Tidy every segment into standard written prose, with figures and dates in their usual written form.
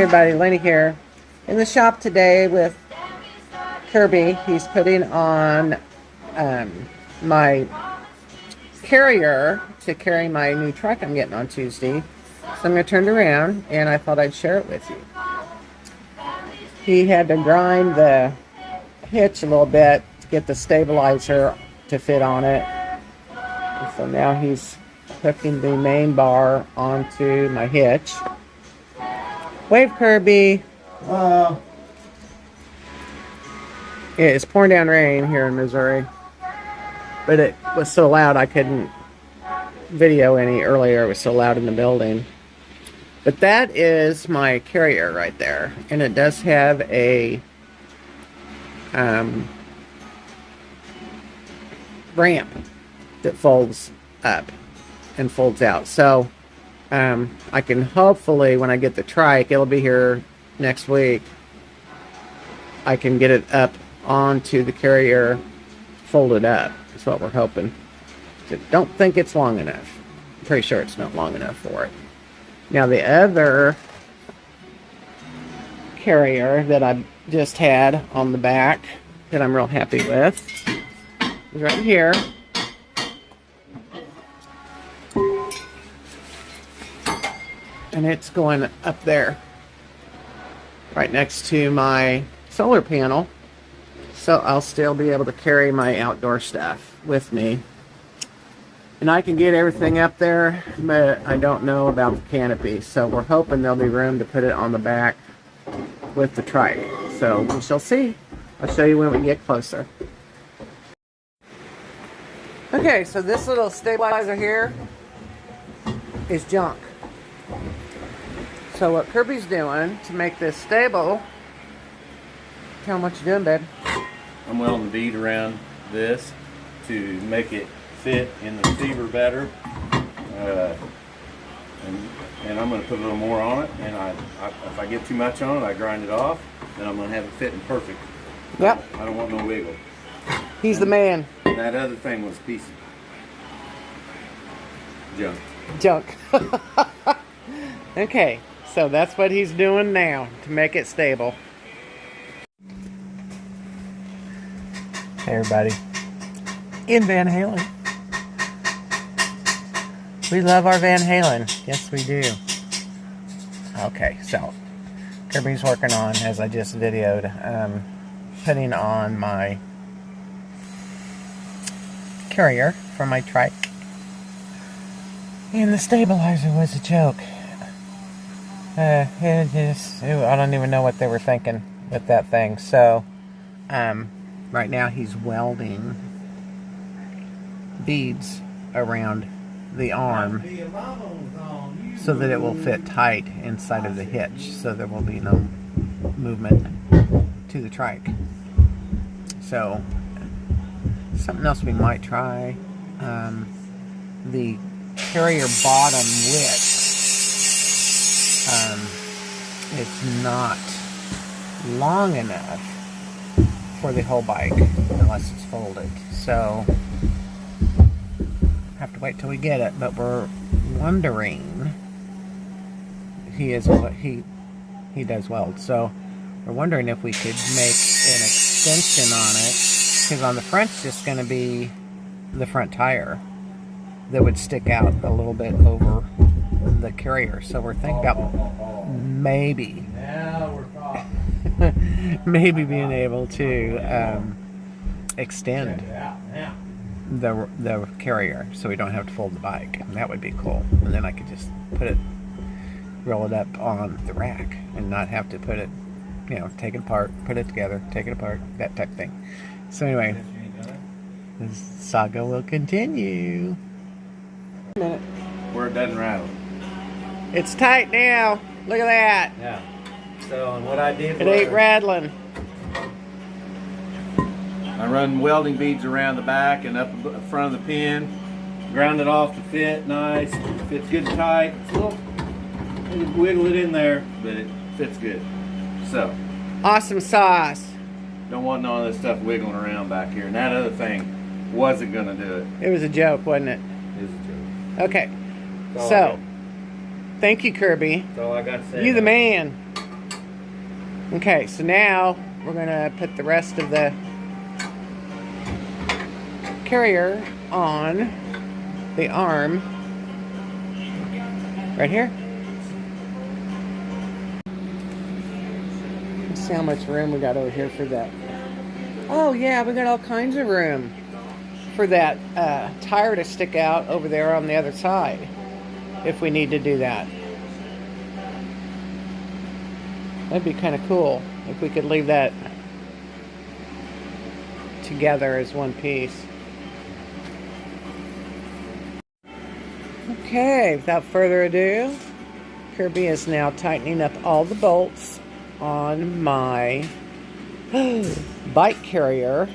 Hey everybody, Lin-E here. In the shop today with Kirby. He's putting on my carrier to carry my new truck I'm getting on Tuesday. So I'm going to turn it around and I thought I'd share it with you. He had to grind the hitch a little bit to get the stabilizer to fit on it. And so now he's hooking the main bar onto my hitch. Wave, Kirby. It's pouring down rain here in Missouri, but it was so loud I couldn't video any earlier. It was so loud in the building. But that is my carrier right there, and it does have a ramp that folds up and folds out. So I can hopefully, when I get the trike, it'll be here next week, I can get it up onto the carrier, folded up. That's what we're hoping. I don't think it's long enough. I'm pretty sure it's not long enough for it. Now the other carrier that I just had on the back that I'm real happy with is right here. And it's going up there, right next to my solar panel. So I'll still be able to carry my outdoor stuff with me. And I can get everything up there, but I don't know about the canopy. So we're hoping there'll be room to put it on the back with the trike. So we shall see. I'll show you when we get closer. Okay, so this little stabilizer here is junk. So what Kirby's doing to make this stable, tell him what you're doing, babe. I'm welding the bead around this to make it fit in the receiver better. And I'm going to put a little more on it, and if I get too much on it, I grind it off, then I'm going to have it fitting perfect. Yep. I don't want no wiggle. He's the man. And that other thing was a piece of junk. Junk. Okay, so that's what he's doing now to make it stable. Hey everybody, in Van Halen. We love our Van Halen. Yes, we do. Okay, so Kirby's working on, as I just videoed, putting on my carrier for my trike. And the stabilizer was a joke. I don't even know what they were thinking with that thing. So, right now he's welding beads around the arm so that it will fit tight inside of the hitch, so there will be no movement to the trike. So something else we might try, the carrier bottom width, it's not long enough for the whole bike unless it's folded. So have to wait till we get it, but we're wondering, he does weld, so we're wondering if we could make an extension on it, because on the front's just going to be the front tire that would stick out a little bit over the carrier. So we're thinking about maybe maybe being able to extend the carrier so we don't have to fold the bike. And that would be cool. And then I could just roll it up on the rack and not have to put it, take it apart, put it together, take it apart, that type of thing. So anyway, this saga will continue. A minute. Where it doesn't rattle. It's tight now. Look at that. Yeah. So, and what I did was, it ain't rattling. I run welding beads around the back and up the front of the pin, ground it off to fit nice. It fits good and tight. It's a little, wiggle it in there, but it fits good. So, awesome sauce. Don't want none of this stuff wiggling around back here. And that other thing wasn't going to do it. It was a joke, wasn't it? It was a joke. Okay. So, thank you, Kirby. That's all I got to say. You the man. Okay, so now we're gonna put the rest of the carrier on the arm right here. Let's see how much room we got over here for that. Oh yeah, we got all kinds of room for that tire to stick out over there on the other side if we need to do that. That'd be kind of cool if we could leave that together as one piece. Okay, without further ado, Kirby is now tightening up all the bolts on my bike carrier.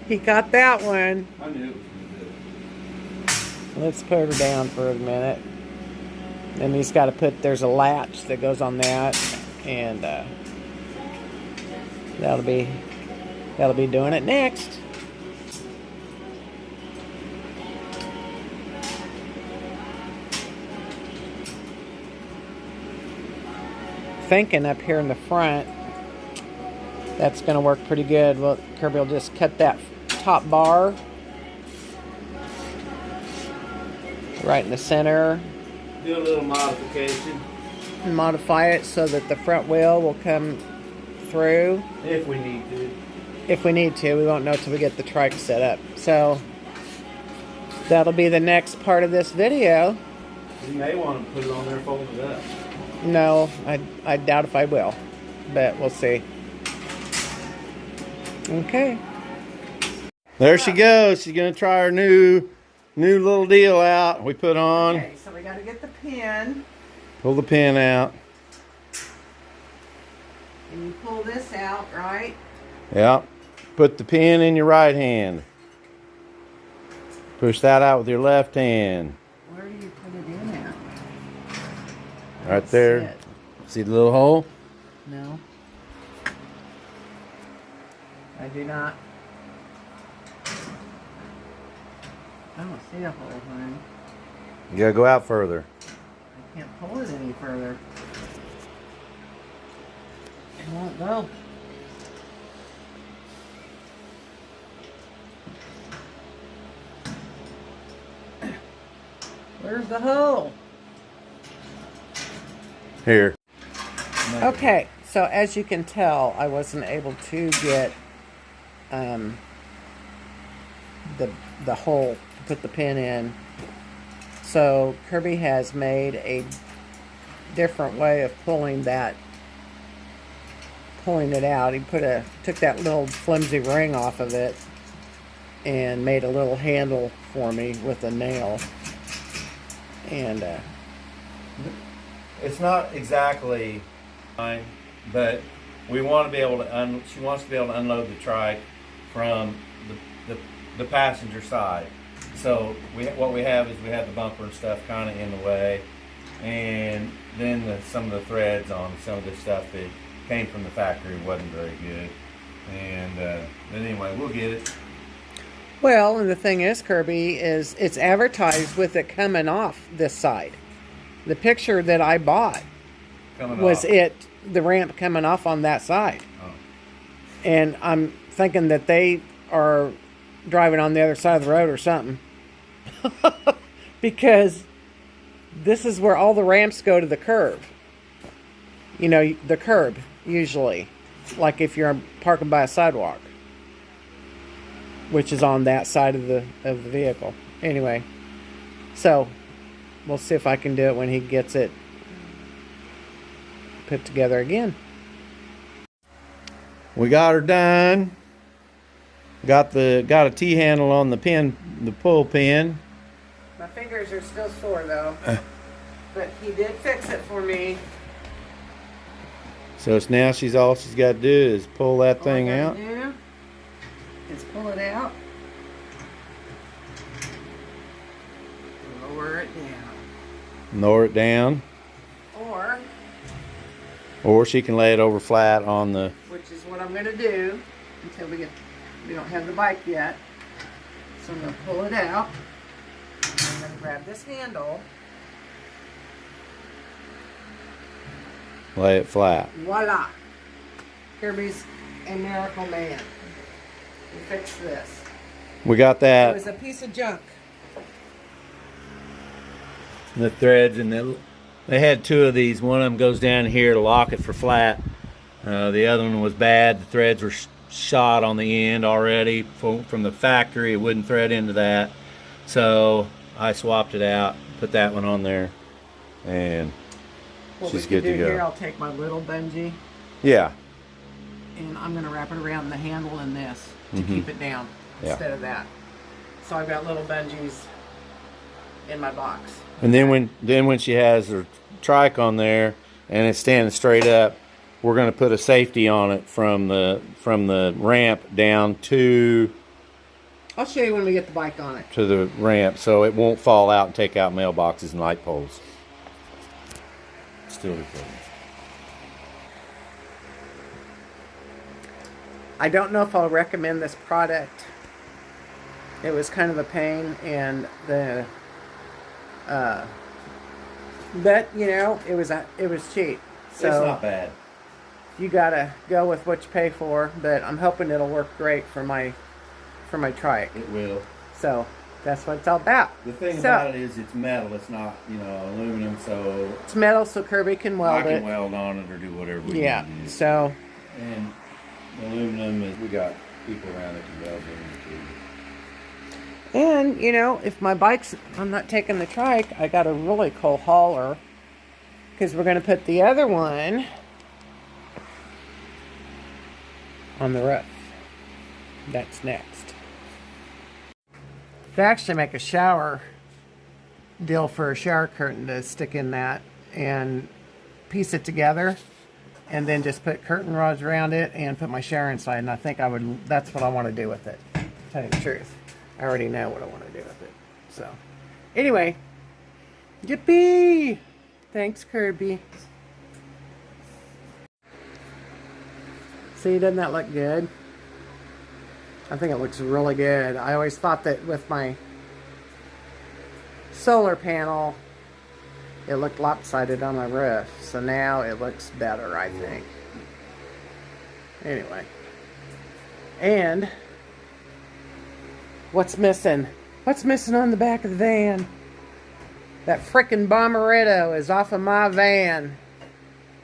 He got that one. I knew it was gonna do it. Let's put her down for a minute. Then he's got to put, there's a latch that goes on that, and that'll be doing it next. Thinking up here in the front, that's going to work pretty good. Well, Kirby will just cut that top bar right in the center. Do a little modification. And modify it so that the front wheel will come through. If we need to. If we need to. We won't know till we get the trike set up. So that'll be the next part of this video. You may want to put it on there, fold it up. No, I doubt if I will, but we'll see. Okay. There she goes. She's gonna try her new little deal out. We put on. Okay, so we got to get the pin. Pull the pin out. And you pull this out, right? Yeah. Put the pin in your right hand. Push that out with your left hand. Where do you put it in at? Right there. See the little hole? No. I do not. I don't see a hole, honey. You gotta go out further. I can't pull it any further. It won't go. Where's the hole? Here. Okay, so as you can tell, I wasn't able to get the hole to put the pin in. So Kirby has made a different way of pulling it out. He took that little flimsy ring off of it and made a little handle for me with a nail. And It's not exactly fine, but we want to be able to she wants to be able to unload the trike from the passenger side. So what we have is we have the bumper and stuff kind of in the way, and then some of the threads on some of the stuff that came from the factory wasn't very good. And but anyway, we'll get it. well, and the thing is, Kirby, is it's advertised with it coming off this side. The picture that I bought was the ramp coming off on that side. Oh. And I'm thinking that they are driving on the other side of the road or something. Because this is where all the ramps go to the curb. You know, the curb, usually. Like if you're parking by a sidewalk. Which is on that side of the vehicle. Anyway. So, we'll see if I can do it when he gets it put together again. We got her done. Got a T-handle on the pin, the pull pin. My fingers are still sore though. But he did fix it for me. So it's now all she's got to do is pull that thing out. Is pull it out. Lower it down. Lower it down. Or she can lay it over flat on the... Which is what I'm going to do until we don't have the bike yet. So I'm going to pull it out. I'm going to grab this handle. Lay it flat. Voila. Kirby's a miracle man. We fixed this. We got It that. was a piece of junk. The threads, and they had two of these. One of them goes down here to lock it for flat. The other one was bad. The threads were shot on the end already from the factory. It wouldn't thread into that, so I swapped it out, put that one on there, and she's good to go. Here, I'll take my little bungee, Yeah. and I'm going to wrap it around the handle in this to keep it down instead of that. So I've got little bungees in my box. And then when she has her trike on there and it's standing straight up, we're going to put a safety on it from the ramp down to I'll show you when we get the bike on it. to the ramp, so it won't fall out and take out mailboxes and light poles. Still recording. I don't know if I'll recommend this product. It was kind of a pain, and but you know, it was cheap. So It's not bad. you gotta go with what you pay for. But I'm hoping it'll work great for my trike. It will. So that's what it's all about. The thing about it is it's metal. It's not, aluminum, so It's metal, so Kirby can weld I it. can weld on it or do whatever we Yeah. need to do. So And aluminum is, we got people around that can weld aluminum too. and if I'm not taking the trike, I got a really cool hauler because we're gonna put the other one on the roof. That's next. To actually make a shower deal for a shower curtain to stick in that and piece it together, and then just put curtain rods around it and put my shower inside. And I think that's what I want to do with it. To tell you the truth, I already know what I want to do with it. So, anyway, yippee! Thanks, Kirby. See, doesn't that look good? I think it looks really good. I always thought that with my solar panel, it looked lopsided on my roof. So now it looks better, I think. Anyway. And what's missing? What's missing on the back of the van? That frickin' Bomberetto is off of my van.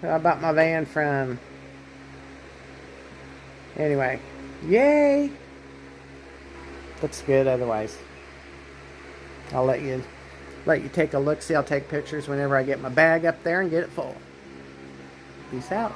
How about my van from? Anyway. Yay! Looks good otherwise. I'll let you take a look. See, I'll take pictures whenever I get my bag up there and get it full. Peace out.